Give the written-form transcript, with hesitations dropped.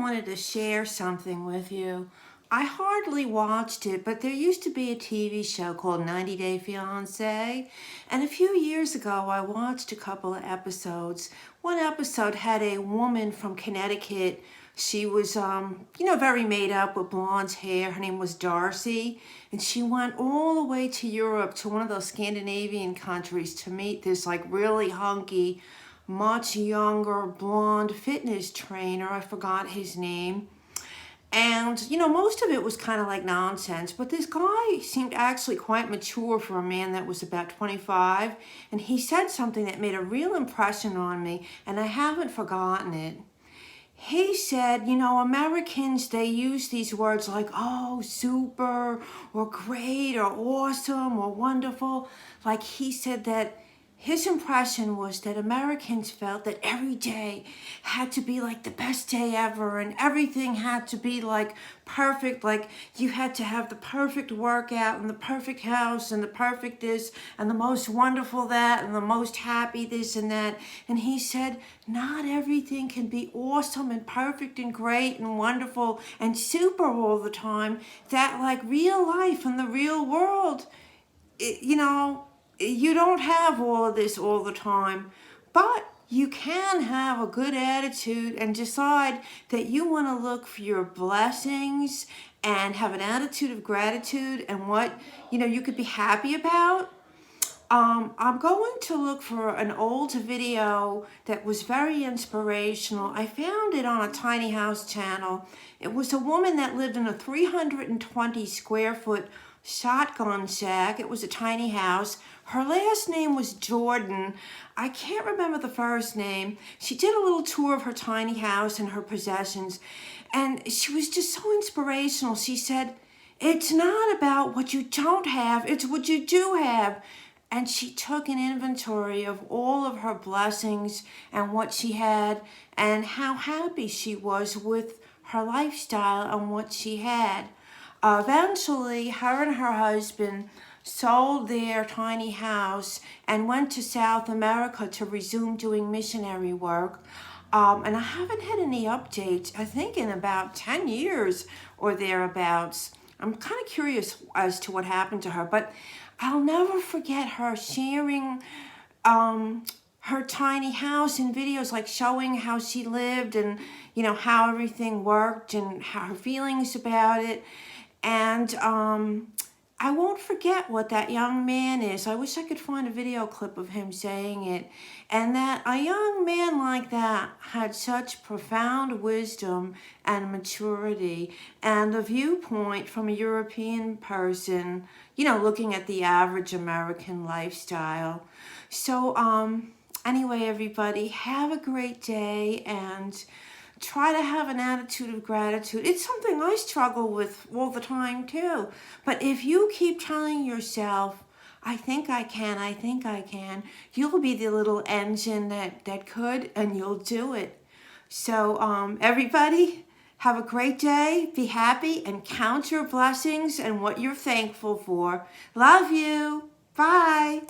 wanted to share something with you. I hardly watched it, but there used to be a TV show called 90 Day Fiancé. And a few years ago, I watched a couple of episodes. One episode had a woman from Connecticut. She was, very made up with blonde hair. Her name was Darcy. And she went all the way to Europe, to one of those Scandinavian countries, to meet this really hunky, much younger blonde fitness trainer. I forgot his name. And, most of it was kind of like nonsense, but this guy seemed actually quite mature for a man that was about 25. And he said something that made a real impression on me, and I haven't forgotten it. He said, Americans, they use these words like, oh, super, or great, or awesome, or wonderful. Like he said that his impression was that Americans felt that every day had to be like the best day ever, and everything had to be like perfect. Like you had to have the perfect workout and the perfect house and the perfect this and the most wonderful that and the most happy this and that. And he said, not everything can be awesome and perfect and great and wonderful and super all the time. That like real life and the real world, you don't have all of this all the time, but you can have a good attitude and decide that you want to look for your blessings and have an attitude of gratitude and what, you could be happy about. I'm going to look for an old video that was very inspirational. I found it on a tiny house channel. It was a woman that lived in a 320 square foot shotgun shack. It was a tiny house. Her last name was Jordan. I can't remember the first name. She did a little tour of her tiny house and her possessions, and she was just so inspirational. She said, it's not about what you don't have, it's what you do have. And she took an inventory of all of her blessings and what she had and how happy she was with her lifestyle and what she had. Eventually, her and her husband sold their tiny house and went to South America to resume doing missionary work. And I haven't had any updates, I think in about 10 years or thereabouts. I'm kind of curious as to what happened to her, but I'll never forget her sharing her tiny house in videos, like showing how she lived and, how everything worked and how her feelings about it. And I won't forget what that young man is. I wish I could find a video clip of him saying it. And that a young man like that had such profound wisdom and maturity and a viewpoint from a European person, looking at the average American lifestyle. So anyway, everybody, have a great day and try to have an attitude of gratitude. It's something I struggle with all the time too. But if you keep telling yourself, I think I can, you'll be the little engine that could, and you'll do it. So everybody, have a great day, be happy, and count your blessings and what you're thankful for. Love you. Bye.